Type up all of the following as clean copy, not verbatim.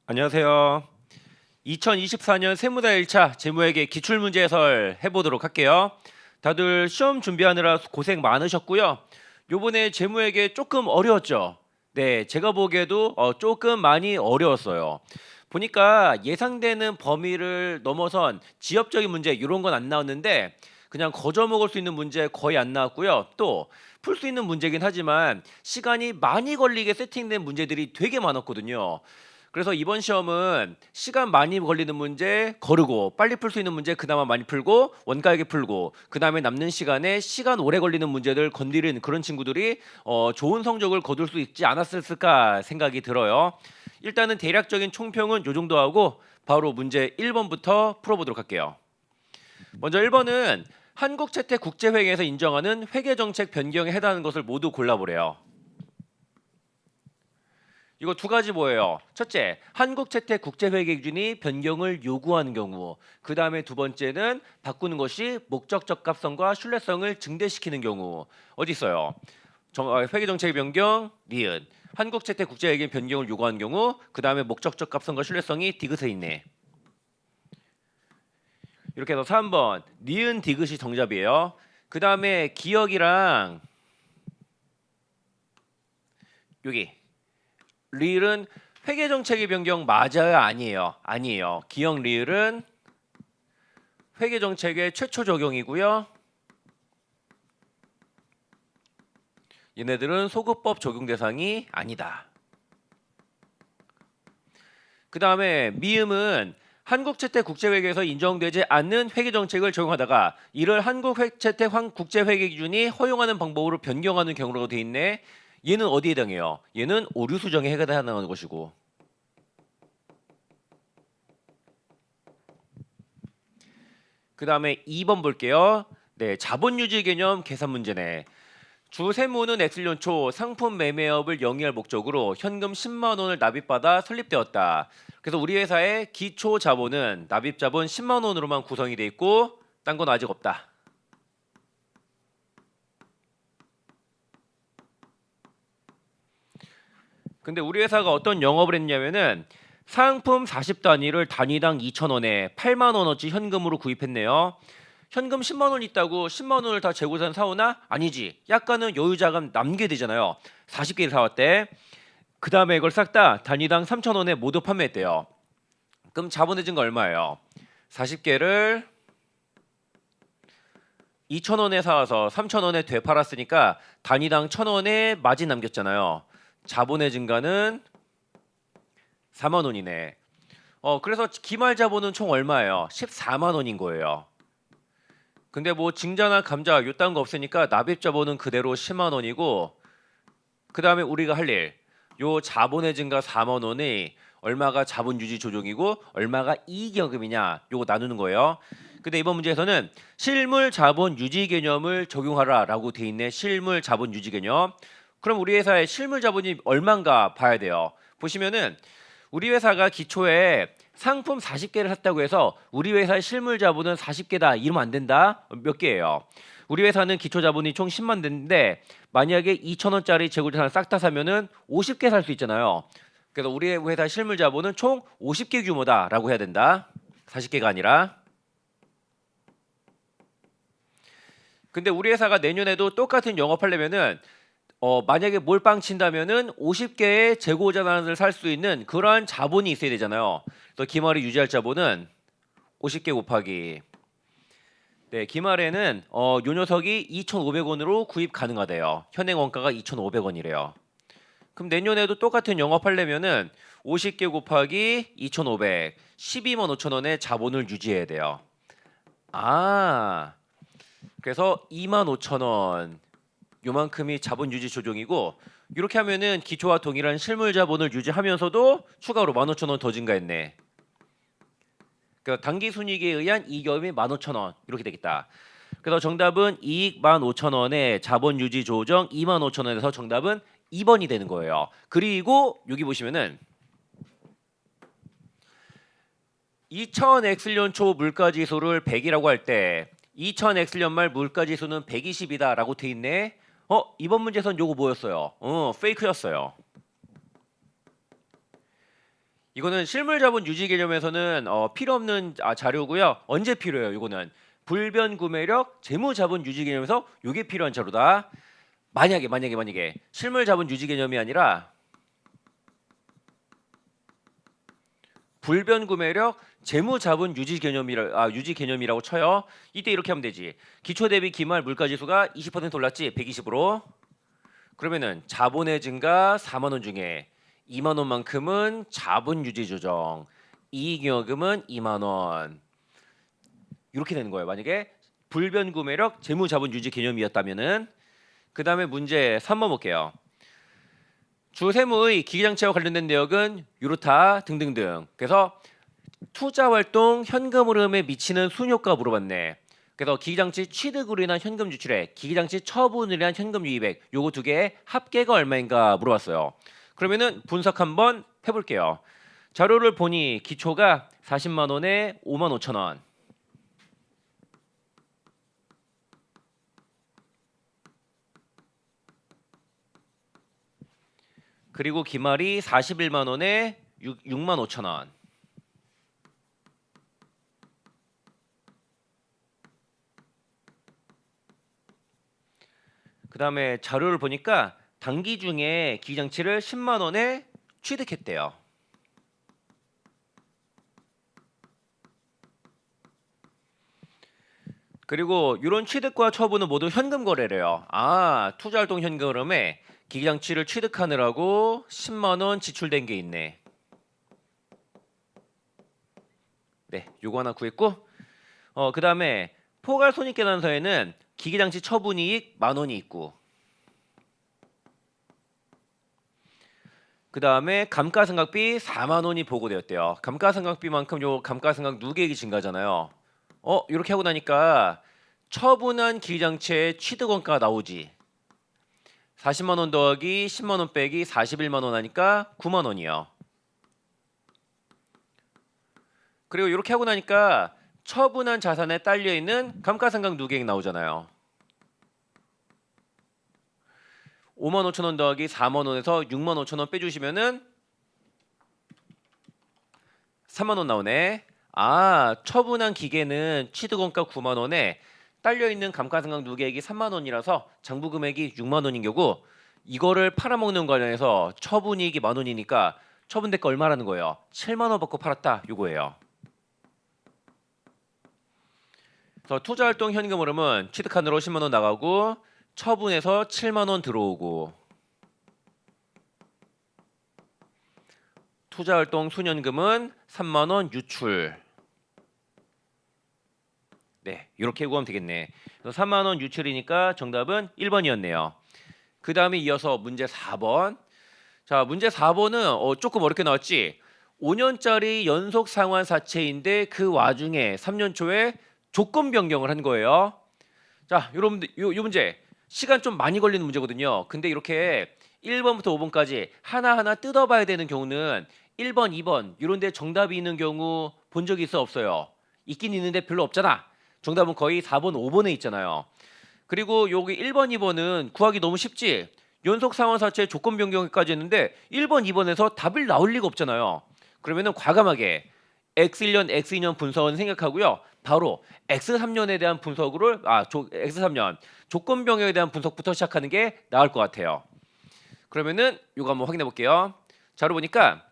안녕하세요. 2024년 세무사 1차 재무회계 기출문제 해설 해보도록 할게요. 다들 시험 준비하느라 고생 많으셨고요. 요번에 재무회계 조금 어려웠죠? 네, 제가 보기에도 조금 많이 어려웠어요. 보니까 예상되는 범위를 넘어선 지엽적인 문제 이런 건 안 나왔는데 그냥 거저 먹을 수 있는 문제 거의 안 나왔고요. 또 풀 수 있는 문제긴 하지만 시간이 많이 걸리게 세팅된 문제들이 되게 많았거든요. 그래서 이번 시험은 시간 많이 걸리는 문제 거르고 빨리 풀 수 있는 문제 그나마 많이 풀고 원가하게 풀고 그 다음에 남는 시간에 시간 오래 걸리는 문제들 건드리는 그런 친구들이 좋은 성적을 거둘 수 있지 않았을까 생각이 들어요. 일단은 대략적인 총평은 요 정도 하고 바로 문제 1번부터 풀어보도록 할게요. 먼저 1번은 한국채택국제회계에서 인정하는 회계정책 변경에 해당하는 것을 모두 골라보래요. 이거 두 가지 뭐예요? 첫째, 한국채택국제회계 기준이 변경을 요구하는 경우. 그 다음에 두 번째는 바꾸는 것이 목적 적합성과 신뢰성을 증대시키는 경우. 어디 있어요? 회계정책 변경, 니은. 한국채택국제회계 변경을 요구하는 경우. 그 다음에 목적 적합성과 신뢰성이 디귿에 있네. 이렇게 해서 3번 니은 디귿이 정답이에요. 그 다음에 기억이랑 여기 리을은 회계정책의 변경 맞아요? 아니에요? 아니에요. 기억 리을은 회계정책의 최초 적용이고요. 얘네들은 소급법 적용 대상이 아니다. 그 다음에 미음은 한국채택국제회계에서 인정되지 않는 회계정책을 적용하다가 이를 한국채택국제회계 기준이 허용하는 방법으로 변경하는 경우라고 돼 있네. 얘는 어디에 해당해요? 얘는 오류 수정에 해당하는 것이고. 그 다음에 2번 볼게요. 네, 자본유지 개념 계산 문제네. 주세무는 엑슬련 초 상품 매매업을 영위할 목적으로 현금 10만 원을 납입받아 설립되었다. 그래서 우리 회사의 기초 자본은 납입 자본 10만 원으로만 구성이 돼 있고 딴 건 아직 없다. 근데 우리 회사가 어떤 영업을 했냐면은 상품 40단위를 단위당 2,000원에 8만 원어치 현금으로 구입했네요. 현금 10만 원 있다고 10만 원을 다 재고산 사오나? 아니지. 약간은 여유자금 남게 되잖아요. 40개를 사왔대. 그 다음에 이걸 싹 다 단위당 3,000원에 모두 판매했대요. 그럼 자본의 증가 얼마예요? 40개를 2,000원에 사와서 3,000원에 되팔았으니까 단위당 1,000원에 마진 남겼잖아요. 자본의 증가는 4만 원이네. 그래서 기말 자본은 총 얼마예요? 14만 원인 거예요. 근데 뭐 증자나 감자 요딴 거 없으니까 납입 자본은 그대로 10만 원이고 그 다음에 우리가 할 일. 요 자본의 증가 4만 원이 얼마가 자본 유지 조정이고 얼마가 이익여금이냐 요거 나누는 거예요. 근데 이번 문제에서는 실물 자본 유지 개념을 적용하라라고 돼 있네. 실물 자본 유지 개념. 그럼 우리 회사의 실물 자본이 얼마인가 봐야 돼요. 보시면은 우리 회사가 기초에 상품 40개를 샀다고 해서 우리 회사의 실물 자본은 40개다 이러면 안 된다. 몇 개예요? 우리 회사는 기초 자본이 총 10만 대인데 만약에 2,000원짜리 재고자산을 싹 다 사면은 50개 살 수 있잖아요. 그래서 우리 회사 실물 자본은 총 50개 규모다라고 해야 된다. 40개가 아니라. 근데 우리 회사가 내년에도 똑같은 영업하려면은 만약에 몰빵 친다면은 50개의 재고 자산을 살 수 있는 그러한 자본이 있어야 되잖아요. 그래서 기말이 유지할 자본은 50개 곱하기 네, 기말에는 요 녀석이 2,500원으로 구입 가능하대요. 현행 원가가 2,500원이래요. 그럼 내년에도 똑같은 영업하려면은 50개 곱하기 2,500, 12만 5천 원의 자본을 유지해야 돼요. 아, 그래서 2만 5천 원 요만큼이 자본 유지 조정이고 이렇게 하면은 기초와 동일한 실물 자본을 유지하면서도 추가로 15,000원 더 증가했네. 그러니까 당기 순이익에 의한 이익여금이 15,000원 이렇게 되겠다. 그래서 정답은 이익 15,000원에 자본 유지 조정 25,000원에서 정답은 2번이 되는 거예요. 그리고 여기 보시면은 2000X년 초 물가지수를 100이라고 할 때 2000X년 말 물가지수는 120이다라고 돼 있네. 이번 문제선 요거 뭐였어요? 페이크였어요. 이거는 실물 자본 유지 개념에서는 필요 없는 자료고요. 언제 필요해요? 이거는 불변 구매력 재무 자본 유지 개념에서 이게 필요한 자료다. 만약에 실물 자본 유지 개념이 아니라 불변 구매력 재무 자본 유지 개념이라고 쳐요. 이때 이렇게 하면 되지. 기초 대비 기말 물가 지수가 20% 올랐지. 120으로. 그러면은 자본의 증가 4만 원 중에 2만 원만큼은 자본 유지 조정, 이익잉여금은 2만 원. 이렇게 되는 거예요. 만약에 불변 구매력 재무 자본 유지 개념이었다면은 그다음에 문제 3번 볼게요. 주세무의 기기장치와 관련된 내역은 유로타 등등등. 그래서 투자 활동 현금 흐름에 미치는 순효과 물어봤네. 그래서 기기장치 취득으로 인한 현금 유출액, 기기장치 처분으로 인한 현금 유입액 요거 두 개의 합계가 얼마인가 물어봤어요. 그러면은 분석 한번 해볼게요. 자료를 보니 기초가 40만 원에 5만 5천 원. 그리고 기말이 41만 원에 6만 5천 원. 그 다음에 자료를 보니까 단기 중에 기기장치를 10만 원에 취득했대요. 그리고 이런 취득과 처분은 모두 현금 거래래요. 투자활동 현금 흐름에 기기장치를 취득하느라고 10만 원 지출된 게 있네. 네, 요거 하나 구했고, 그 다음에 포괄 손익계산서에는 기기장치 처분이익 만 원이 있고, 그 다음에 감가상각비 4만 원이 보고되었대요. 감가상각비만큼 요 감가상각 누계액이 증가잖아요. 이렇게 하고 나니까 처분한 기기장치의 취득원가가 나오지. 40만 원 더하기 10만 원 빼기 41만 원 하니까 9만 원이요. 그리고 이렇게 하고 나니까 처분한 자산에 딸려 있는 감가상각 누계액 나오잖아요. 5만 5천 원 더하기 4만 원에서 6만 5천 원 빼주시면은 3만 원 나오네. 처분한 기계는 취득원가 9만 원에 딸려 있는 감가상각 누계액이 3만 원이라서 장부 금액이 6만 원인 경우 이거를 팔아먹는 관련해서 처분이익이 만 원이니까 처분 대가 얼마라는 거예요? 7만 원 받고 팔았다. 이거예요. 그래서 투자활동 현금 흐름은 취득한으로 10만 원 나가고 처분해서 7만 원 들어오고 투자활동 순현금은 3만 원 유출. 네, 이렇게 구하면 되겠네. 그래서 3만 원 유출이니까 정답은 1번이었네요. 그 다음에 이어서 문제 4번. 자, 문제 4번은 조금 어렵게 나왔지. 5년짜리 연속 상환 사채인데 그 와중에 3년 초에 조건 변경을 한 거예요. 자, 여러분들 요 문제 시간 좀 많이 걸리는 문제거든요. 근데 이렇게 1번부터 5번까지 하나하나 뜯어봐야 되는 경우는 1번, 2번 이런 데 정답이 있는 경우 본 적이 있어 없어요? 있긴 있는데 별로 없잖아. 정답은 거의 4번, 5번에 있잖아요. 그리고 여기 1번, 2번은 구하기 너무 쉽지. 연속 상환 사채 조건 변경까지 했는데 1번, 2번에서 답이 나올 리가 없잖아요. 그러면은 과감하게 X1년, X2년 분석은 생각하고요. 바로 X3년에 대한 분석으로 X3년 조건 변경에 대한 분석부터 시작하는 게 나을 것 같아요. 그러면은 이거 한번 확인해 볼게요. 자료 보니까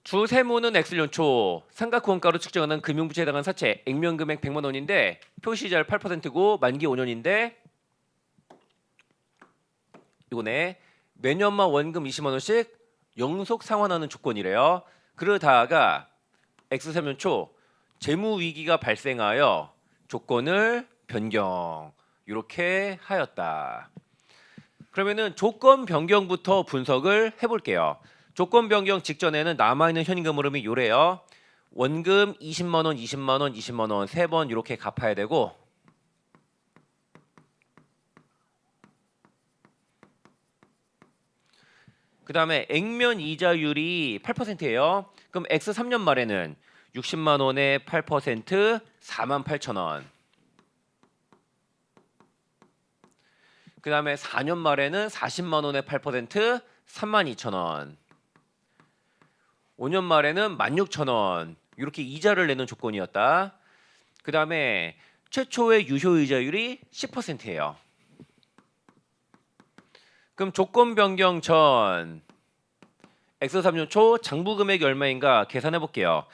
주 세무는 X년 초 상각후원가로 측정하는 금융부채에 해당한 사채 액면 금액 100만 원인데 표시이자율 8%고 만기 5년인데 이거네. 매년만 원금 20만 원씩 연속 상환하는 조건이래요. 그러다가 X3년 초 재무 위기가 발생하여 조건을 변경 이렇게 하였다. 그러면은 조건 변경부터 분석을 해볼게요. 조건 변경 직전에는 남아있는 현금 흐름이 요래요. 원금 20만 원, 20만 원, 20만 원 세 번 이렇게 갚아야 되고 그 다음에 액면 이자율이 8%예요. 그럼 X 3년 말에는 60만 원에 8% 4만 8천 원. 그 다음에 4년 말에는 40만 원에 8% 3만 2천 원. 5년 말에는 16,000원 이렇게 이자를 내는 조건이었다. 그 다음에 최초의 유효이자율이 10%예요. 그럼 조건 변경 전 X 3년 초 장부 금액이 얼마인가 계산해 볼게요.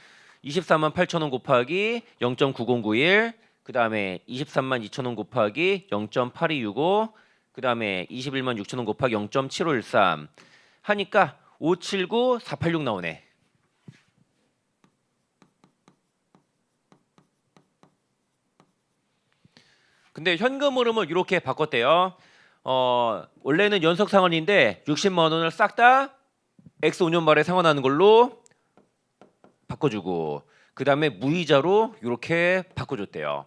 24만 8천원 곱하기 0.9091, 그 다음에 23만 2천원 곱하기 0.8265, 그 다음에 21만 6천원 곱하기 0.7513 하니까 579486 나오네. 근데 현금 흐름을 이렇게 바꿨대요. 원래는 연속 상환인데 60만 원을 싹 다 X 5년 말에 상환하는 걸로 바꿔주고, 그 다음에 무이자로 이렇게 바꿔줬대요.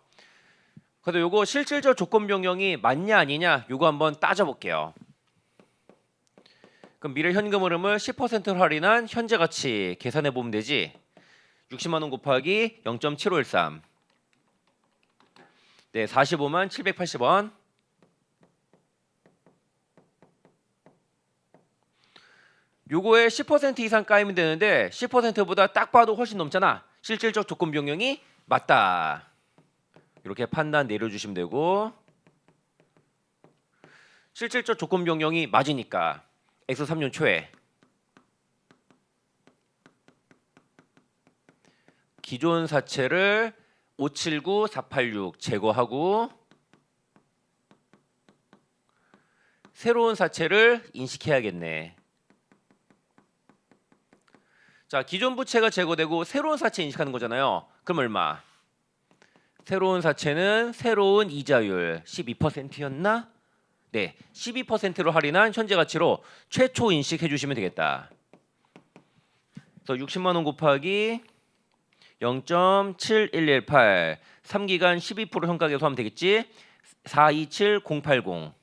그래서 요거 실질적 조건 변경이 맞냐 아니냐 요거 한번 따져볼게요. 그럼 미래 현금 흐름을 10% 할인한 현재 가치 계산해 보면 되지. 60만 원 곱하기 0.7513. 네, 45만 780원. 요거에 10% 이상 까이면 되는데 10%보다 딱 봐도 훨씬 넘잖아. 실질적 조건 변경이 맞다. 이렇게 판단 내려주시면 되고, 실질적 조건 변경이 맞으니까 X 3년 초에 기존 사채를 579486 제거하고 새로운 사채를 인식해야겠네. 자, 기존 부채가 제거되고 새로운 사채 인식하는 거잖아요. 그럼 얼마? 새로운 사채는 새로운 이자율 12%였나? 네, 12%로 할인한 현재 가치로 최초 인식해 주시면 되겠다. 그래서 60만 원 곱하기 0.7118 3기간 12% 현가 계수하면 되겠지? 427080.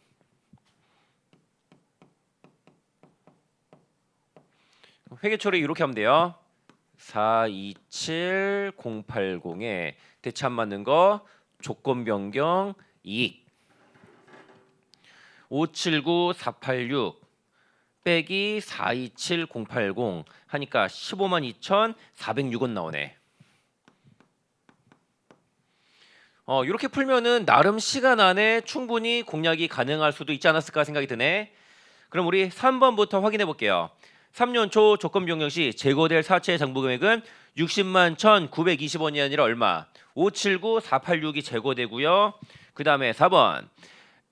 회계 처리 이렇게 하면 돼요. 427080에 대체 안 맞는 거 조건 변경 이익 579486 빼기 427080 하니까 15만 2,406원 나오네. 이렇게 풀면은 나름 시간 안에 충분히 공략이 가능할 수도 있지 않았을까 생각이 드네. 그럼 우리 3번부터 확인해 볼게요. 3년 초 조건 변경 시 제거될 사채 장부 금액은 60만 1,920원이 아니라 얼마? 579486이 제거되고요. 그 다음에 4번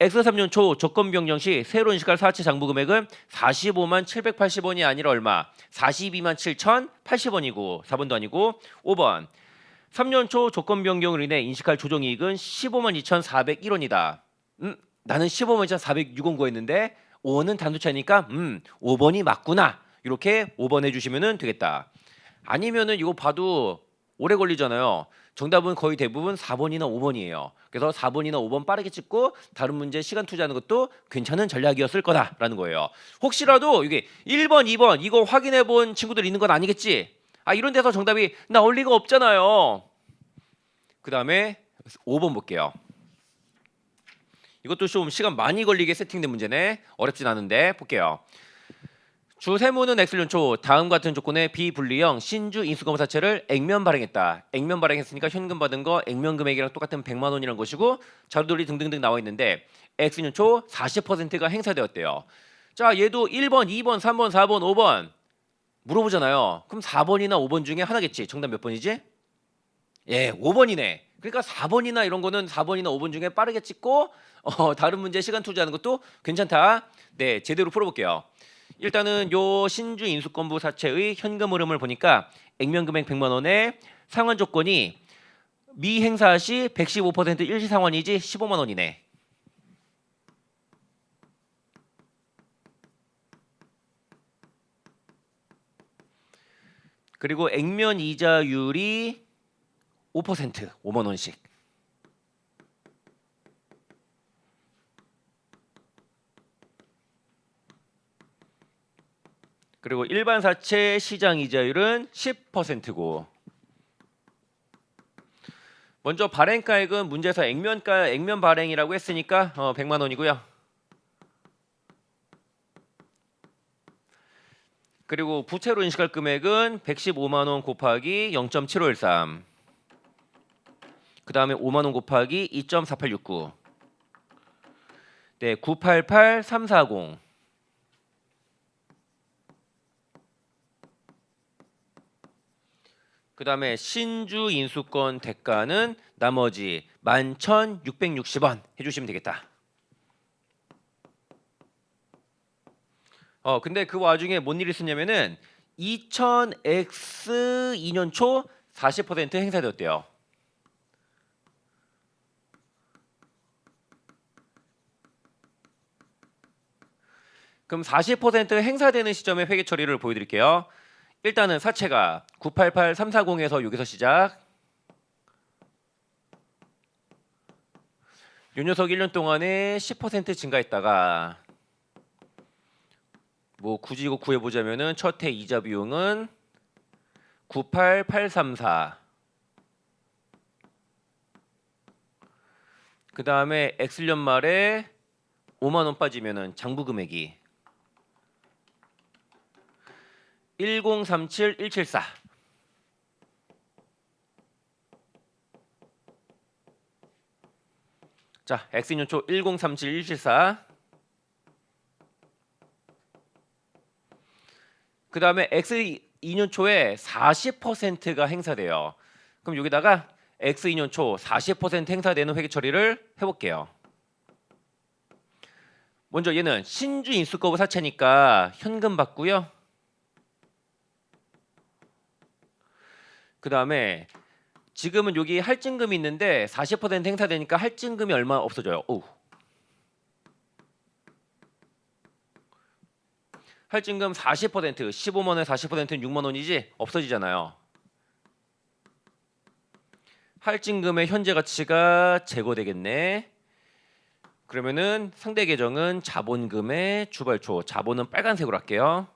X 3년 초 조건 변경 시 새로 인식할 사채 장부 금액은 45만 780원이 아니라 얼마? 42만 7,080원이고 4번도 아니고. 5번 3년 초 조건 변경으로 인해 인식할 조정이익은 15만 2,401원이다. 나는 15만 2,406원 구했는데 5원은 단도차니까 5번이 맞구나. 이렇게 5번 해주시면 되겠다. 아니면은 이거 봐도 오래 걸리잖아요. 정답은 거의 대부분 4번이나 5번이에요. 그래서 4번이나 5번 빠르게 찍고 다른 문제 시간 투자하는 것도 괜찮은 전략이었을 거다라는 거예요. 혹시라도 이게 1번, 2번 이거 확인해 본 친구들 있는 건 아니겠지? 이런 데서 정답이 나올 리가 없잖아요. 그 다음에 5번 볼게요. 이것도 좀 시간 많이 걸리게 세팅된 문제네. 어렵진 않은데 볼게요. 주 세무는 X년 초 다음 같은 조건의 비분리형 신주 인수검사채를 액면 발행했다. 액면 발행했으니까 현금 받은 거 액면 금액이랑 똑같은 100만 원이라는 것이고 자료들이 등등등 나와 있는데 X년 초 40%가 행사되었대요. 자, 얘도 1번, 2번, 3번, 4번, 5번 물어보잖아요. 그럼 4번이나 5번 중에 하나겠지. 정답 몇 번이지? 예, 5번이네. 그러니까 4번이나 이런 거는 4번이나 5번 중에 빠르게 찍고 다른 문제 시간 투자하는 것도 괜찮다. 네, 제대로 풀어볼게요. 일단은 요 신주 인수권부 사채의 현금 흐름을 보니까 액면 금액 100만 원에 상환 조건이 미행사 시 115% 일시 상환이지 15만 원이네. 그리고 액면 이자율이 5%, 5만 원씩. 그리고 일반 사채 시장 이자율은 10%고. 먼저 발행가액은 문제에서 액면 발행이라고 했으니까 100만 원이고요. 그리고 부채로 인식할 금액은 115만 원 곱하기 0.7513. 그 다음에 5만 원 곱하기 2.4869. 네, 988340. 그 다음에 신주 인수권 대가는 나머지 11,660원 해주시면 되겠다. 근데 그 와중에 뭔 일이 있었냐면은 2000X 2년 초 40% 행사되었대요. 그럼 40% 행사되는 시점의 회계 처리를 보여드릴게요. 일단은 사채가 988340에서 여기서 시작. 요 녀석 1년 동안에 10% 증가했다가 뭐 굳이 이거 구해보자면은 첫 해 이자 비용은 98834. 그 다음에 X년 말에 5만 원 빠지면은 장부 금액이 1037174. 자, X년 초 1037174. 그 다음에 X 2년 초에 40%가 행사돼요. 그럼 여기다가 X 2년 초 40% 행사되는 회계 처리를 해볼게요. 먼저 얘는 신주 인수거부 사채니까 현금 받고요. 그 다음에 지금은 여기 할증금이 있는데 40% 행사되니까 할증금이 얼마 없어져요. 오. 할증금 40%, 15만 원에 40%는 6만 원이지 없어지잖아요. 할증금의 현재 가치가 제거되겠네. 그러면은 상대 계정은 자본금의 주발초, 자본은 빨간색으로 할게요.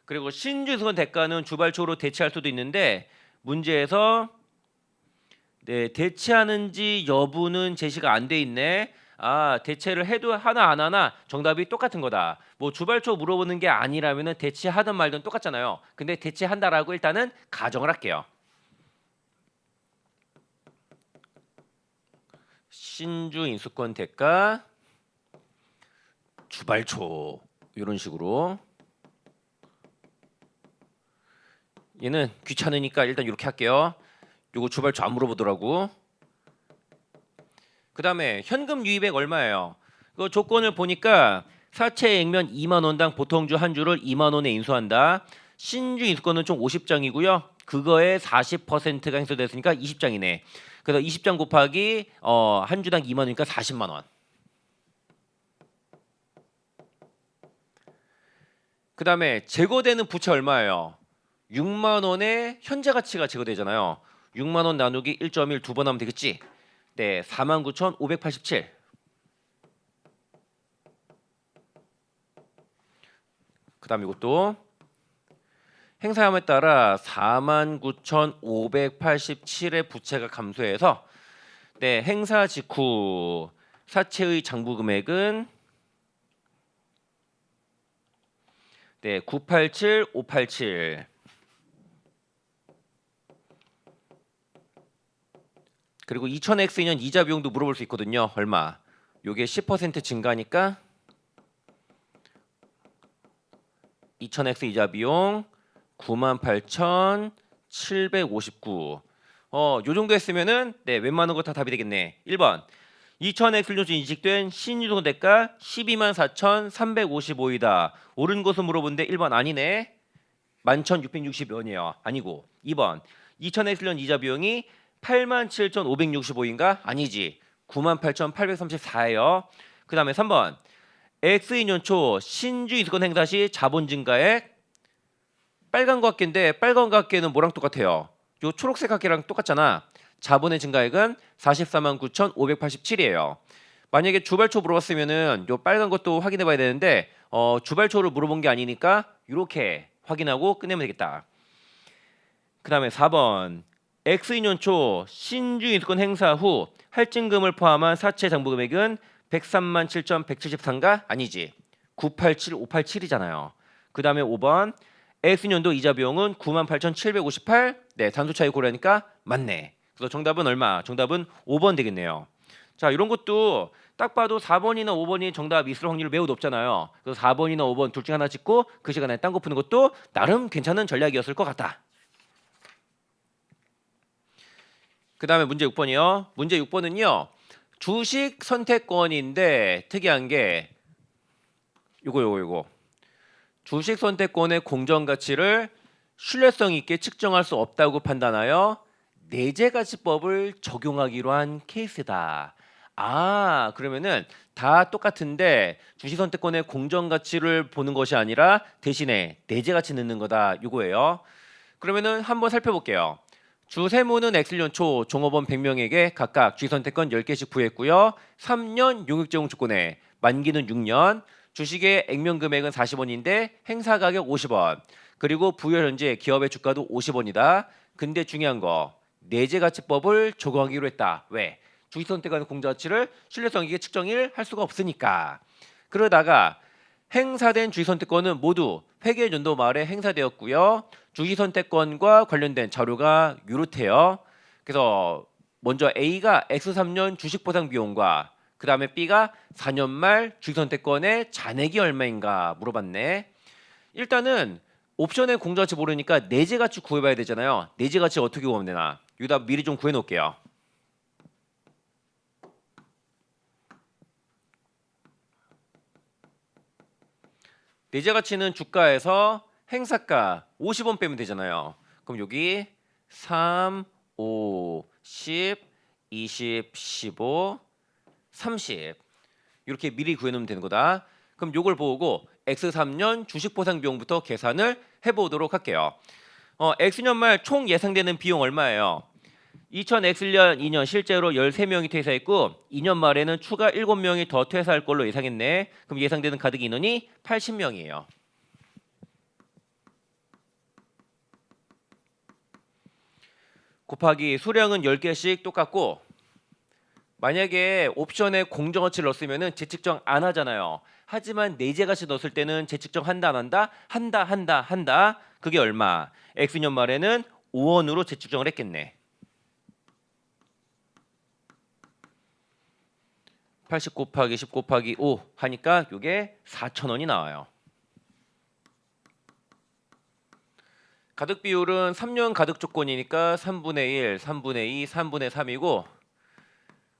그리고 신주수건 대가는 주발초로 대체할 수도 있는데 문제에서 대체하는지 여부는 제시가 안 돼 있네. 대체를 해도 하나 안 하나 정답이 똑같은 거다. 뭐 주발초 물어보는 게 아니라면은 대체하든 말든 똑같잖아요. 근데 대체한다라고 일단은 가정을 할게요. 신주 인수권 대가 주발초 이런 식으로. 얘는 귀찮으니까 일단 이렇게 할게요. 요거 주발초 안 물어보더라고. 그 다음에 현금 유입액 얼마예요? 그 조건을 보니까 사채 액면 2만 원당 보통주 한 주를 2만 원에 인수한다. 신주 인수권은 총 50장이고요. 그거에 40%가 행사됐으니까 20장이네. 그래서 20장 곱하기 한 주당 2만 원이니까 40만 원. 그 다음에 제거되는 부채 얼마예요? 6만 원의 현재 가치가 제거되잖아요. 6만 원 나누기 1.1 두 번 하면 되겠지? 네, 49,587. 그 다음 이것도 행사함에 따라 49,587의 부채가 감소해서 네, 행사 직후 사채의 장부 금액은 네, 987587. 그리고 2000X년 이자 비용도 물어볼 수 있거든요. 얼마? 요게 10% 증가니까 2000X 이자 비용 98,759. 요 정도 했으면은 네, 웬만한 거 다 답이 되겠네. 1번. 2000X년 인식된 신유동 대가 124,355이다. 옳은 것을 물어보는데 1번 아니네. 11,660원이에요. 아니고. 2번. 2000X년 이자 비용이 87,565인가? 아니지. 98,834예요. 그 다음에 3번. X2년 초 신주 인수권 행사 시 자본 증가액 빨간 각계인데 빨간 각계는 뭐랑 똑같아요? 요 초록색 각계랑 똑같잖아. 자본의 증가액은 449,587이에요. 만약에 주발초 물어봤으면은 요 빨간 것도 확인해 봐야 되는데 주발초를 물어본 게 아니니까 이렇게 확인하고 끝내면 되겠다. 그 다음에 4번. X2년 초 신주 인수권 행사 후 할증금을 포함한 사채 장부 금액은 137,173가 아니지. 987, 587이잖아요. 그 다음에 5번 X년도 이자 비용은 98,758. 네, 단수 차이 고려하니까 맞네. 그래서 정답은 얼마? 정답은 5번 되겠네요. 자, 이런 것도 딱 봐도 4번이나 5번이 정답 있을 확률이 매우 높잖아요. 그래서 4번이나 5번 둘 중에 하나 찍고 그 시간에 딴 거 푸는 것도 나름 괜찮은 전략이었을 것 같다. 그 다음에 문제 6번이요. 문제 6번은요. 주식 선택권인데 특이한 게 요거. 주식 선택권의 공정 가치를 신뢰성 있게 측정할 수 없다고 판단하여 내재가치법을 적용하기로 한 케이스다. 아, 그러면은 다 똑같은데 주식 선택권의 공정 가치를 보는 것이 아니라 대신에 내재가치 넣는 거다. 요거예요. 그러면은 한번 살펴볼게요. 주세무는 X년 초 종업원 100명에게 각각 주식선택권 10개씩 부여했고요. 3년 용익제공 조건에 만기는 6년, 주식의 액면 금액은 40원인데 행사 가격 50원, 그리고 부여 현재 기업의 주가도 50원이다. 근데 중요한 거 내재가치법을 적용하기로 했다. 왜? 주식선택권 공정가치를 신뢰성 있게 측정을 할 수가 없으니까. 그러다가 행사된 주식선택권은 모두 회계연도 말에 행사되었고요. 주식선택권과 관련된 자료가 유릇해요. 그래서 먼저 A가 X3년 주식보상 비용과 그 다음에 B가 4년 말 주식선택권의 잔액이 얼마인가 물어봤네. 일단은 옵션의 공정가치 모르니까 내재가치 구해봐야 되잖아요. 내재가치 어떻게 구하면 되나? 여기다 미리 좀 구해놓을게요. 내재가치는 주가에서 행사가 50원 빼면 되잖아요. 그럼 여기 3, 5, 10, 20, 15, 30 이렇게 미리 구해놓으면 되는 거다. 그럼 요걸 보고 X3년 주식보상 비용부터 계산을 해보도록 할게요. X년 말 총 예상되는 비용 얼마예요? 2000X년 2년 실제로 13명이 퇴사했고 2년 말에는 추가 7명이 더 퇴사할 걸로 예상했네. 그럼 예상되는 가득 인원이 80명이에요. 곱하기 수량은 10개씩 똑같고 만약에 옵션에 공정가치를 넣었으면 재측정 안 하잖아요. 하지만 내재가치 넣었을 때는 재측정 한다 안 한다? 한다. 그게 얼마? X년 말에는 5원으로 재측정을 했겠네. 80 곱하기 10 곱하기 5 하니까 이게 4,000원이 나와요. 가득 비율은 3년 가득 조건이니까 3분의 1, 3분의 2, 3분의 3이고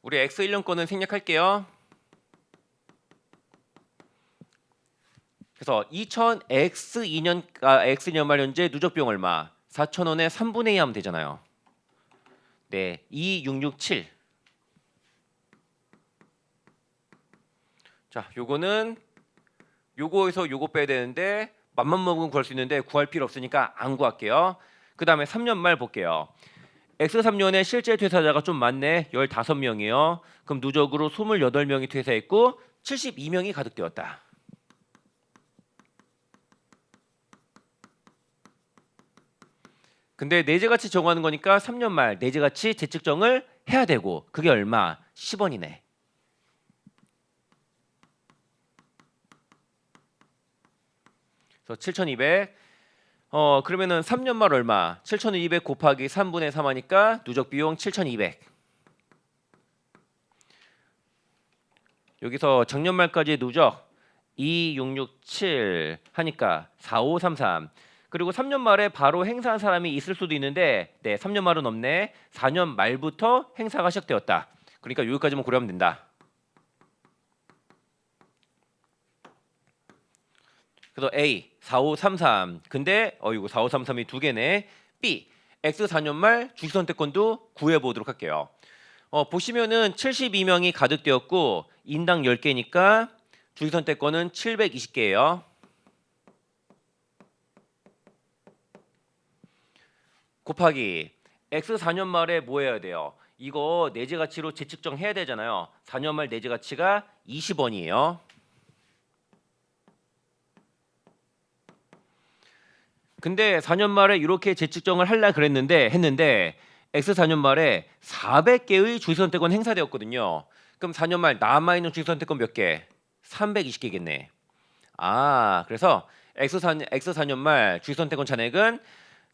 우리 X1년 거는 생략할게요. 그래서 2000X2년 X년 말 현재 누적 비용 얼마? 4,000원에 3분의 2 하면 되잖아요. 네, 2667. 자, 요거는 요거에서 요거 빼야 되는데 맘만 먹으면 구할 수 있는데 구할 필요 없으니까 안 구할게요. 그 다음에 3년 말 볼게요. X3년에 실제 퇴사자가 좀 많네. 15명이요. 그럼 누적으로 28명이 퇴사했고 72명이 가득되었다. 근데 내재가치 정하는 거니까 3년 말 내재가치 재측정을 해야 되고 그게 얼마? 10원이네. 그래서 7,200. 그러면은 3년 말 얼마? 7,200 곱하기 3분의 3 하니까 누적 비용 7,200. 여기서 작년 말까지 누적 2667 하니까 4533. 그리고 3년 말에 바로 행사한 사람이 있을 수도 있는데 네, 3년 말은 없네. 4년 말부터 행사가 시작되었다. 그러니까 여기까지만 고려하면 된다. 그래서 A 4533. 근데 이거 4533이 두 개네. B X 4년 말 주식 선택권도 구해 보도록 할게요. 보시면은 72명이 가득되었고 인당 10개니까 주식 선택권은 720개예요. 곱하기 X 4년 말에 뭐 해야 돼요? 이거 내재가치로 재측정 해야 되잖아요. 4년 말 내재가치가 20원이에요. 근데 4년 말에 이렇게 재측정을 하려 했는데 X 4년 말에 400개의 주식선택권 행사되었거든요. 그럼 4년 말 남아있는 주식선택권 몇 개? 320개겠네. 그래서 X 4년 말 주식선택권 잔액은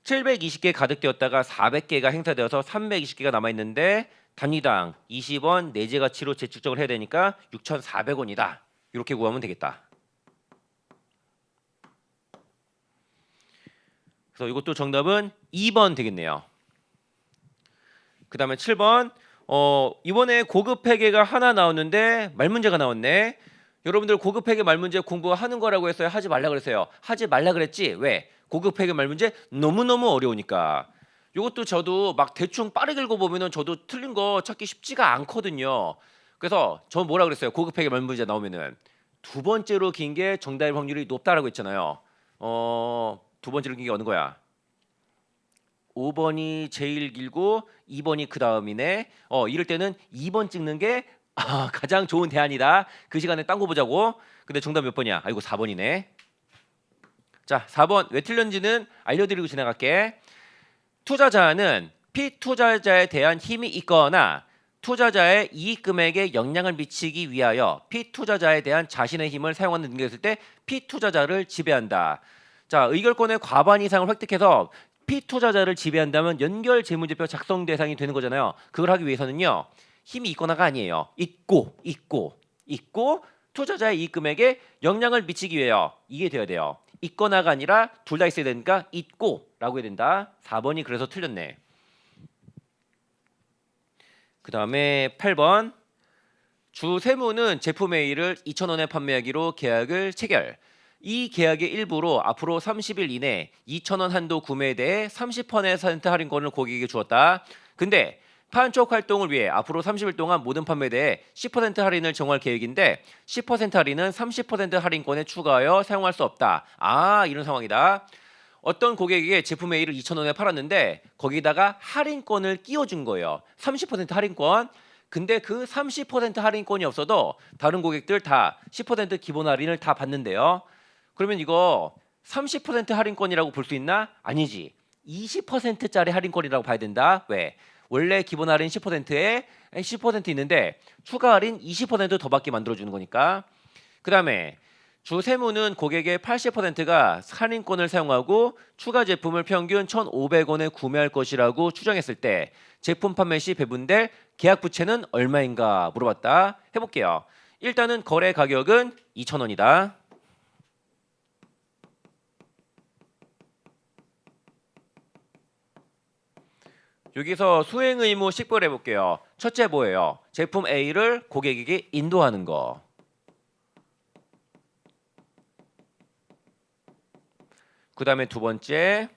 720개 가득되었다가 400개가 행사되어서 320개가 남아있는데 단위당 20원 내재 가치로 재측정을 해야 되니까 6,400원이다. 이렇게 구하면 되겠다. 그래서 이것도 정답은 2번 되겠네요. 그 다음에 7번 이번에 고급 회계가 하나 나왔는데 말문제가 나왔네. 여러분들 고급 회계 말문제 공부하는 거라고 했어요? 하지 말라 그랬어요? 하지 말라 그랬지? 왜? 고급 회계 말문제 너무너무 어려우니까. 이것도 저도 막 대충 빠르게 읽어보면은 저도 틀린 거 찾기 쉽지가 않거든요. 그래서 저 뭐라 그랬어요? 고급 회계 말문제 나오면은 두 번째로 긴 게 정답일 확률이 높다라고 했잖아요. 두 번째로 긴 게 어느 거야? 5번이 제일 길고 2번이 그 다음이네. 이럴 때는 2번 찍는 게 가장 좋은 대안이다. 그 시간에 딴 거 보자고. 근데 정답 몇 번이야? 아이고 4번이네. 자 4번 왜 틀렸는지는 알려드리고 지나갈게. 투자자는 피투자자에 대한 힘이 있거나 투자자의 이익 금액에 영향을 미치기 위하여 피투자자에 대한 자신의 힘을 사용하는 능력이 있을 때 피투자자를 지배한다. 자 의결권의 과반 이상을 획득해서 피투자자를 지배한다면 연결 재무제표 작성 대상이 되는 거잖아요. 그걸 하기 위해서는요. 힘이 있거나가 아니에요. 있고 투자자의 이익 금액에 영향을 미치기 위하여 이게 돼야 돼요. 있거나가 아니라 둘 다 있어야 되니까 있고라고 해야 된다. 4번이 그래서 틀렸네. 그 다음에 8번 주 세무는 제품 A를 2,000원에 판매하기로 계약을 체결. 이 계약의 일부로 앞으로 30일 이내 2,000원 한도 구매에 대해 30% 할인권을 고객에게 주었다. 근데 판촉 활동을 위해 앞으로 30일 동안 모든 판매에 대해 10% 할인을 정할 계획인데 10% 할인은 30% 할인권에 추가하여 사용할 수 없다. 이런 상황이다. 어떤 고객에게 제품 A를 2,000원에 팔았는데 거기다가 할인권을 끼워준 거예요. 30% 할인권. 근데 그 30% 할인권이 없어도 다른 고객들 다 10% 기본 할인을 다 받는데요. 그러면 이거 30% 할인권이라고 볼 수 있나? 아니지. 20%짜리 할인권이라고 봐야 된다. 왜? 원래 기본 할인 10%에 10% 있는데 추가 할인 20% 더 받게 만들어주는 거니까. 그 다음에 주 세무는 고객의 80%가 할인권을 사용하고 추가 제품을 평균 1,500원에 구매할 것이라고 추정했을 때 제품 판매 시 배분될 계약 부채는 얼마인가 물어봤다. 해볼게요. 일단은 거래 가격은 2,000원이다. 여기서 수행 의무 식별해 볼게요. 첫째 뭐예요? 제품 A를 고객에게 인도하는 거. 그 다음에 두 번째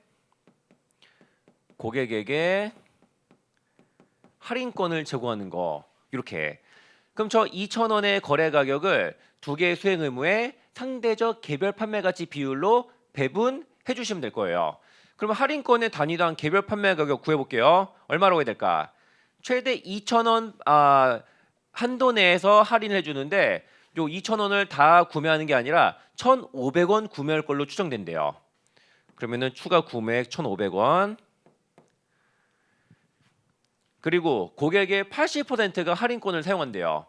고객에게 할인권을 제공하는 거. 이렇게. 그럼 저 2,000원의 거래 가격을 두 개의 수행 의무의 상대적 개별 판매 가치 비율로 배분해 주시면 될 거예요. 그럼 할인권의 단위당 개별 판매 가격 구해볼게요. 얼마라고 해야 될까? 최대 2,000원 한도 내에서 할인을 해주는데 요 2,000원을 다 구매하는 게 아니라 1,500원 구매할 걸로 추정된대요. 그러면은 추가 구매액 1,500원. 그리고 고객의 80%가 할인권을 사용한대요.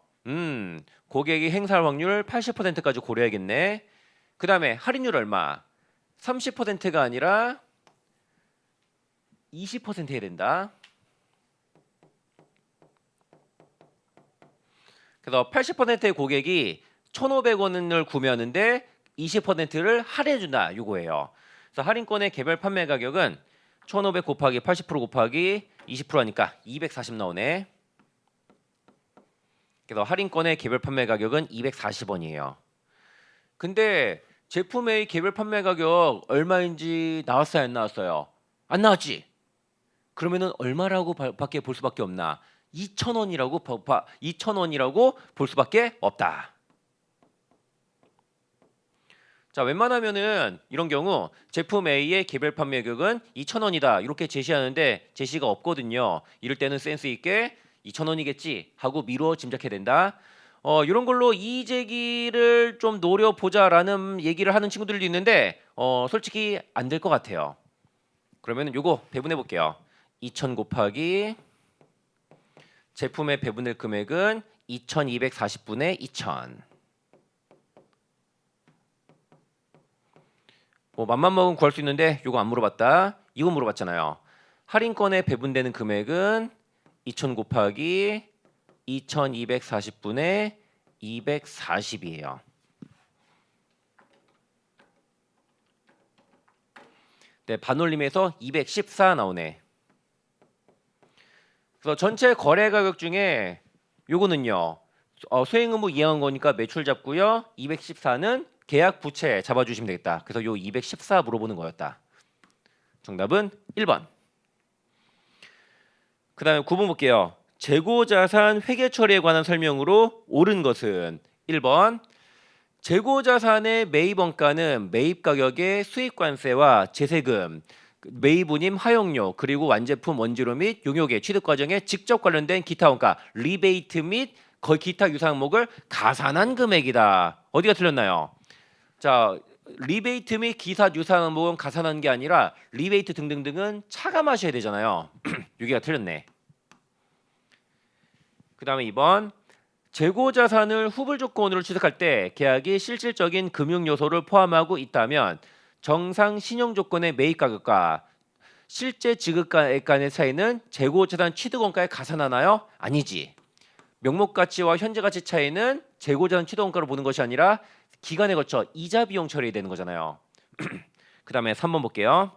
고객이 행사할 확률 80%까지 고려해야겠네. 그 다음에 할인율 얼마? 30%가 아니라 20% 해야 된다. 그래서 80%의 고객이 1,500원을 구매하는데 20%를 할인해준다. 요거예요. 그래서 할인권의 개별 판매 가격은 1,500 곱하기 80% 곱하기 20%하니까 240 나오네. 그래서 할인권의 개별 판매 가격은 240원이에요. 근데 제품의 개별 판매 가격 얼마인지 나왔어요, 안 나왔어요? 안 나왔지? 그러면은 얼마라고 밖에 볼 수밖에 없나? 2,000원이라고 볼 수밖에 없다. 자, 웬만하면은 이런 경우 제품 A의 개별 판매 가격은 2,000원이다 이렇게 제시하는데 제시가 없거든요. 이럴 때는 센스 있게 2,000원이겠지 하고 미루어 짐작해야 된다. 이런 걸로 이의 제기를 좀 노려보자라는 얘기를 하는 친구들도 있는데 솔직히 안 될 것 같아요. 그러면 요거 배분해 볼게요. 2,000 곱하기 제품의 배분될 금액은 2,240분의 2,000. 맘만 먹으면 구할 수 있는데 요거 안 물어봤다. 이거 물어봤잖아요. 할인권에 배분되는 금액은 2000 곱하기 2240분의 240이에요. 네, 반올림에서 214 나오네. 그래서 전체 거래 가격 중에 요거는요. 수행 의무 이행한 거니까 매출 잡고요. 214는 계약 부채 잡아주시면 되겠다. 그래서 요 214 물어보는 거였다. 정답은 1번. 그 다음에 9번 볼게요. 재고자산 회계 처리에 관한 설명으로 옳은 것은 1번. 재고자산의 매입원가는 매입가격의 수입관세와 제세금, 매입운임 하용료, 그리고 완제품 원재료 및 용역의 취득과정에 직접 관련된 기타 원가, 리베이트 및 기타 유사 항목을 가산한 금액이다. 어디가 틀렸나요? 자, 리베이트 및 기타 유사 항목은 가산한 게 아니라 리베이트 등등등은 차감하셔야 되잖아요. 여기가 틀렸네. 그 다음에 2번. 재고자산을 후불 조건으로 취득할 때 계약이 실질적인 금융 요소를 포함하고 있다면 정상 신용 조건의 매입 가격과 실제 지급가액 간의 차이는 재고자산 취득원가에 가산하나요? 아니지. 명목 가치와 현재 가치 차이는 재고자산 취득원가로 보는 것이 아니라 기간에 거쳐 이자 비용 처리되는 거잖아요. 그 다음에 3번 볼게요.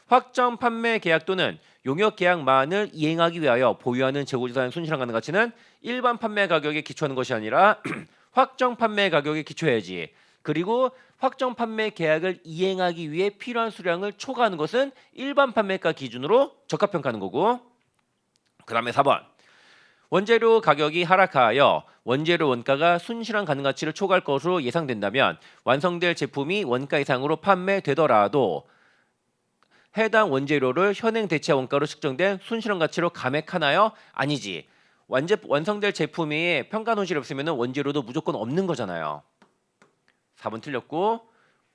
확정 판매 계약 또는 용역 계약만을 이행하기 위하여 보유하는 재고자산의 손실한 가능 가치는 일반 판매 가격에 기초하는 것이 아니라 확정 판매 가격에 기초해야지. 그리고 확정 판매 계약을 이행하기 위해 필요한 수량을 초과하는 것은 일반 판매가 기준으로 적합평가하는 거고. 그 다음에 4번. 원재료 가격이 하락하여 원재료 원가가 순실한 가능 가치를 초과할 것으로 예상된다면 완성될 제품이 원가 이상으로 판매되더라도 해당 원재료를 현행 대체 원가로 측정된 순실현 가치로 감액하나요? 아니지. 완성될 제품이 평가 손실이 없으면 원재료도 무조건 없는 거잖아요. 4번 틀렸고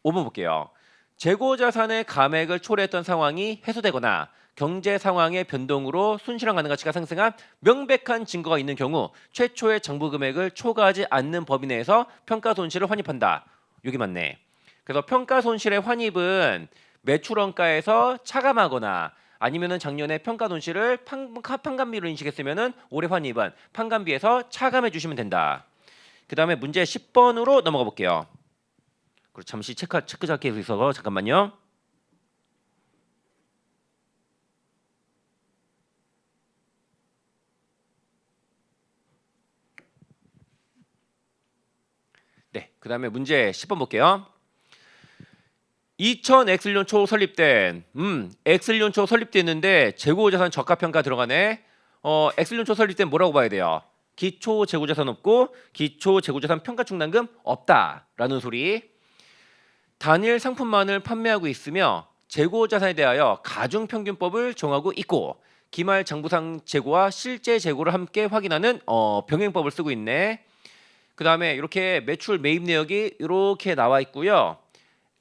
5번 볼게요. 재고자산의 감액을 초래했던 상황이 해소되거나 경제 상황의 변동으로 순실현 가능 가치가 상승한 명백한 증거가 있는 경우 최초의 장부 금액을 초과하지 않는 범위 내에서 평가 손실을 환입한다. 여기 맞네. 그래서 평가 손실의 환입은 매출원가에서 차감하거나 아니면은 작년에 평가 손실을 판관비로 인식했으면은 올해 환입은 판관비에서 차감해 주시면 된다. 그 다음에 문제 10번으로 넘어가 볼게요. 그리고 잠시 체크 잡기 있어서 잠깐만요. 네, 그 다음에 문제 10번 볼게요. 2000X년 초 설립된 X년 초 설립됐는데 재고자산 적합평가 들어가네. X년 초 설립된 뭐라고 봐야 돼요? 기초 재고자산 없고 기초 재고자산 평가 충당금 없다라는 소리. 단일 상품만을 판매하고 있으며 재고자산에 대하여 가중평균법을 정하고 있고 기말 장부상 재고와 실제 재고를 함께 확인하는 병행법을 쓰고 있네. 그 다음에 이렇게 매출 매입 내역이 이렇게 나와 있고요.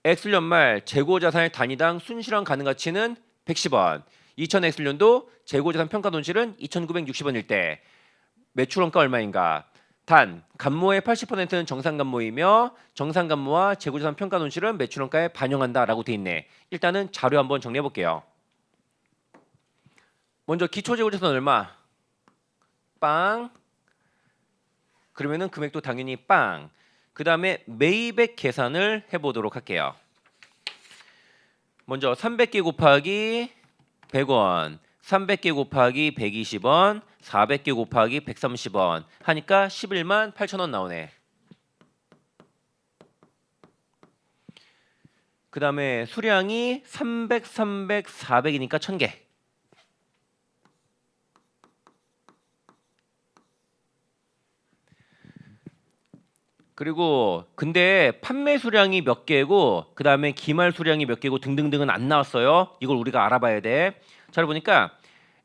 X년 말 재고자산의 단위당 순실현 가능 가치는 110원. 2000X년도 재고자산 평가 손실은 2,960원일 때 매출원가 얼마인가? 단 간모의 80%는 정상간모이며 정상간모와 재고자산 평가 손실은 매출원가에 반영한다라고 돼 있네. 일단은 자료 한번 정리해 볼게요. 먼저 기초 재고자산 얼마? 빵. 그러면은 금액도 당연히 빵. 그 다음에 매입액 계산을 해보도록 할게요. 먼저 300개 곱하기 100원, 300개 곱하기 120원, 400개 곱하기 130원 하니까 11만 8천원 나오네. 그 다음에 수량이 300, 300, 400이니까 1000개. 그리고 근데 판매 수량이 몇 개고 그 다음에 기말 수량이 몇 개고 등등등은 안 나왔어요. 이걸 우리가 알아봐야 돼. 잘 보니까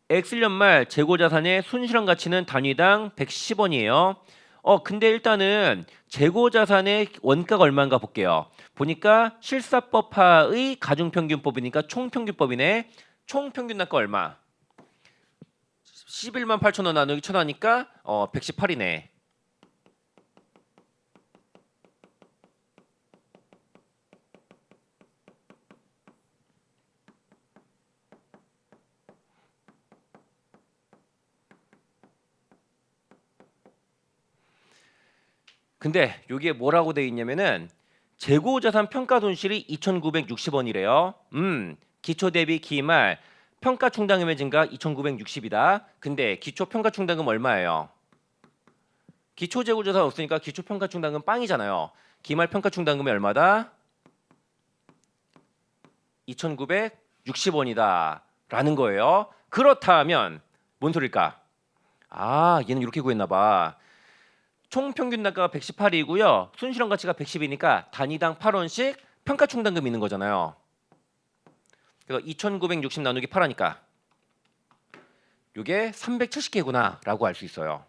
X년 말 재고자산의 순실현 가치는 단위당 110원이에요. 근데 일단은 재고자산의 원가가 얼마인가 볼게요. 보니까 실사법하의 가중평균법이니까 총평균법이네. 총평균 단가 얼마? 11만 8천원 나누기 1000 하니까 118이네. 근데 여기에 뭐라고 돼 있냐면은 재고자산 평가 손실이 2,960원이래요. 기초 대비 기말 평가 충당금의 증가 2,960이다. 근데 기초 평가 충당금 얼마예요? 기초 재고자산 없으니까 기초 평가 충당금 빵이잖아요. 기말 평가 충당금이 얼마다? 2,960원이다 라는 거예요. 그렇다면 뭔 소릴까? 아, 얘는 이렇게 구했나 봐. 총 평균 단가가 118이고요. 순실현 가치가 110이니까 단위당 8원씩 평가 충당금이 있는 거잖아요. 그래서 2,960 나누기 8하니까 요게 370개구나 라고 알 수 있어요.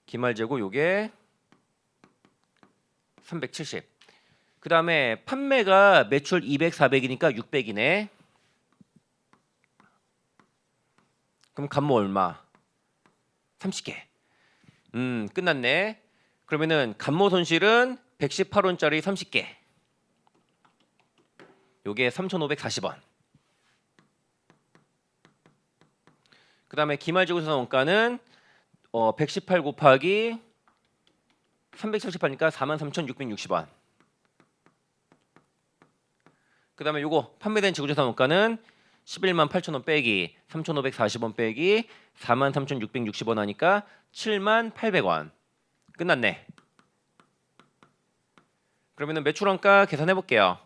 기말재고 요게 370. 그 다음에 판매가 매출 200, 400이니까 600이네. 그럼 간모 얼마? 30개. 끝났네. 그러면은 간모 손실은 118원짜리 30개. 요게 3,540원. 그 다음에 기말재고자산 원가는 118 곱하기 378이니까 43,660원. 그 다음에 요거 판매된 재고자산 원가는 11만 8천원 빼기 3,540원 빼기 43,660원 하니까 7만 800원. 끝났네. 그러면은 매출 원가 계산해 볼게요.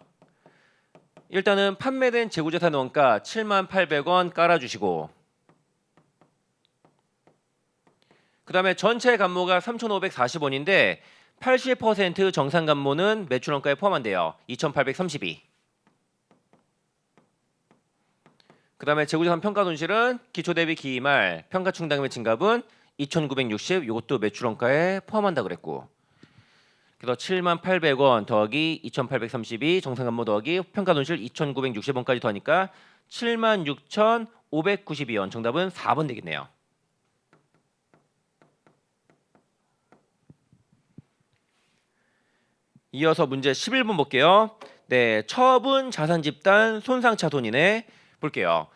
일단은 판매된 재고자산 원가 7만 800원 깔아주시고, 그 다음에 전체 간모가 3,540원인데 80% 정상 간모는 매출 원가에 포함한대요. 2,832. 그 다음에 재고자산 평가 손실은 기초 대비 기말 평가 충당금의 증가분 2,960, 이것도 매출 원가에 포함한다 그랬고, 그래서 7,800원 더하기 2,832 정상 간모 더하기 평가 손실 2,960원까지 더하니까 76,592원. 정답은 4번 되겠네요. 이어서 문제 11번 볼게요. 네, 처분 자산 집단 손상 차손이네. 볼게요.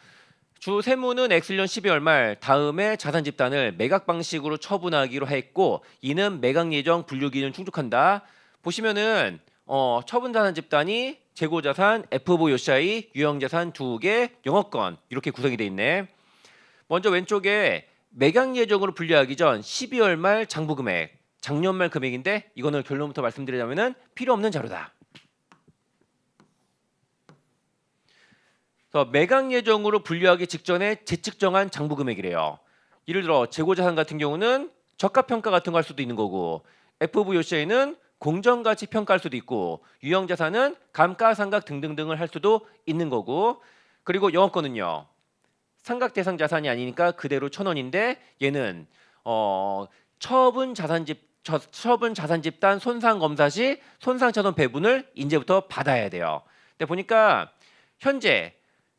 주 세무는 엑슬년 12월 말 다음에 자산 집단을 매각 방식으로 처분하기로 했고, 이는 매각 예정 분류 기준 충족한다. 보시면은 처분 자산 집단이 재고 자산, FV 요시아이, 유형 자산 2개, 영업권 이렇게 구성이 돼 있네. 먼저 왼쪽에 매각 예정으로 분류하기 전 12월 말 장부 금액, 작년 말 금액인데 이거는 결론부터 말씀드리자면은 필요 없는 자료다. 매각 예정으로 분류하기 직전에 재측정한 장부 금액이래요. 예를 들어 재고자산 같은 경우는 저가평가 같은 거 할 수도 있는 거고, FVOCA는 공정가치 평가할 수도 있고, 유형자산은 감가상각 등등등을 할 수도 있는 거고, 그리고 영업권은요. 상각 대상 자산이 아니니까 그대로 1,000원인데 얘는 처분 자산 집단 손상 검사 시 손상 차손 배분을 이제부터 받아야 돼요. 근데 보니까 현재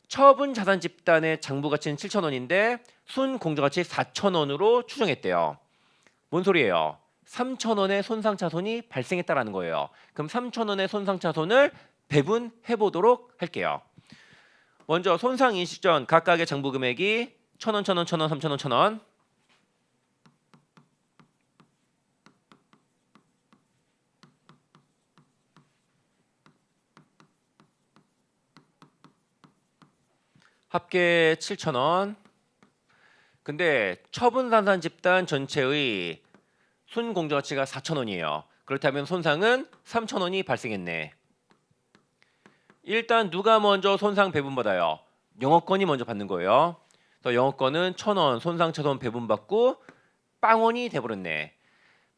처분 자산 집단의 장부 가치는 7,000원인데 순 공정 가치 4,000원으로 추정했대요. 뭔 소리예요? 3,000원의 손상 차손이 발생했다라는 거예요. 그럼 3,000원의 손상 차손을 배분해 보도록 할게요. 먼저 손상 인식 전 각각의 장부 금액이 1,000원, 1,000원, 1,000원, 3,000원, 1,000원. 합계 7,000원. 근데 처분자산 집단 전체의 순공정가치가 4,000원이에요. 그렇다면 손상은 3,000원이 발생했네. 일단 누가 먼저 손상 배분받아요? 영업권이 먼저 받는 거예요. 그래서 영업권은 1,000원 손상 차손 배분받고 빵원이 돼버렸네.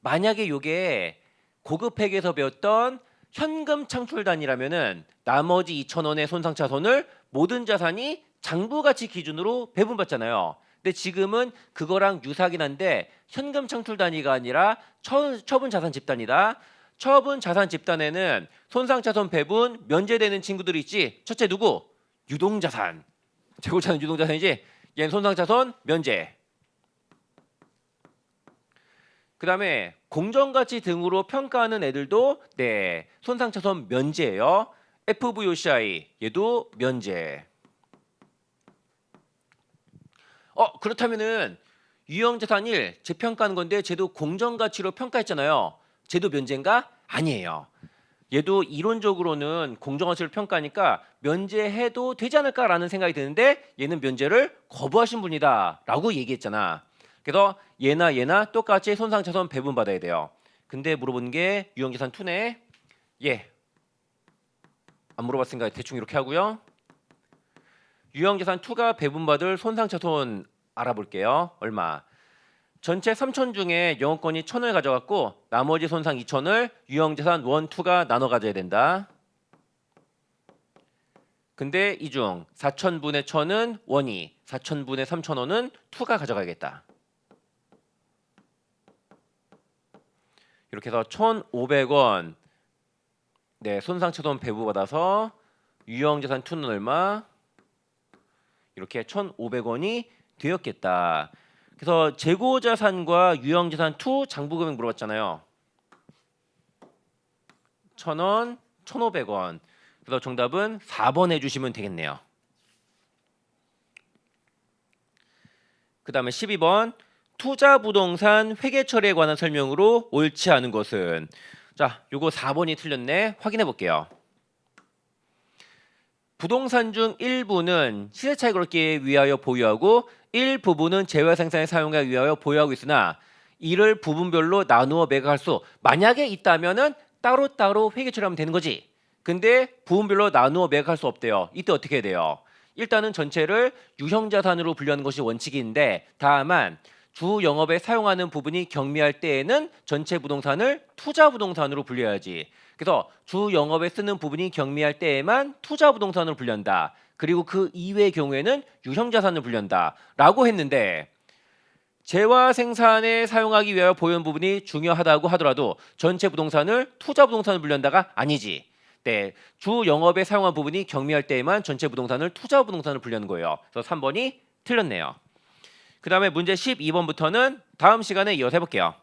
만약에 이게 고급회계에서 배웠던 현금 창출단이라면은 나머지 2,000원의 손상 차손을 모든 자산이 장부가치 기준으로 배분받잖아요. 근데 지금은 그거랑 유사하긴 한데 현금 창출 단위가 아니라 처분 자산 집단이다. 처분 자산 집단에는 손상 차손 배분 면제되는 친구들이 있지. 첫째 누구? 유동자산. 재고자산 유동자산이지. 얘는 손상 차손 면제. 그 다음에 공정가치 등으로 평가하는 애들도 네 손상 차손 면제예요. FVOCI 얘도 면제. 그렇다면은 유형자산 1 재평가하는 건데 쟤도 공정가치로 평가했잖아요. 쟤도 면제인가? 아니에요. 얘도 이론적으로는 공정어치를 평가하니까 면제해도 되지 않을까라는 생각이 드는데 얘는 면제를 거부하신 분이다라고 얘기했잖아. 그래서 얘나 똑같이 손상차손 배분받아야 돼요. 근데 물어본 게 유형자산 2네. 예. 안 물어봤으니까 대충 이렇게 하고요. 유형자산 2가 배분받을 손상차손 알아볼게요. 얼마? 전체 3천 중에 영업권이 1,000을 가져갔고 나머지 손상 2,000을 유형자산 1, 2가 나눠 가져야 된다. 근데 이 중 4,000분의 1,000은 1이, 4,000분의 3,000원은 2가 가져가겠다. 이렇게 해서 1,500원 네, 손상차손 배분받아서 유형자산 2는 얼마? 이렇게 1,500원이 되었겠다. 그래서 재고자산과 유형자산 2 장부금액 물어봤잖아요. 1,000원, 1,500원. 그래서 정답은 4번 해주시면 되겠네요. 그 다음에 12번 투자부동산 회계처리에 관한 설명으로 옳지 않은 것은 자, 요거 4번이 틀렸네. 확인해 볼게요. 부동산 중 일부는 시세 차익 얻기 위하여 보유하고 일부분은 재화 생산에 사용하기 위하여 보유하고 있으나 이를 부분별로 나누어 매각할 수 만약에 있다면은 따로따로 회계 처리하면 되는 거지. 근데 부분별로 나누어 매각할 수 없대요. 이때 어떻게 해야 돼요? 일단은 전체를 유형자산으로 분류하는 것이 원칙인데 다만 주 영업에 사용하는 부분이 경미할 때에는 전체 부동산을 투자 부동산으로 분류해야지. 그래서 주 영업에 쓰는 부분이 경미할 때에만 투자 부동산으로 분류한다. 그리고 그 이외의 경우에는 유형자산을 분류한다. 라고 했는데 재화 생산에 사용하기 위하여 보유한 부분이 중요하다고 하더라도 전체 부동산을 투자 부동산을 분류한다가 아니지. 네, 주 영업에 사용한 부분이 경미할 때에만 전체 부동산을 투자 부동산을 분류하는 거예요. 그래서 3번이 틀렸네요. 그 다음에 문제 12번부터는 다음 시간에 이어서 해볼게요.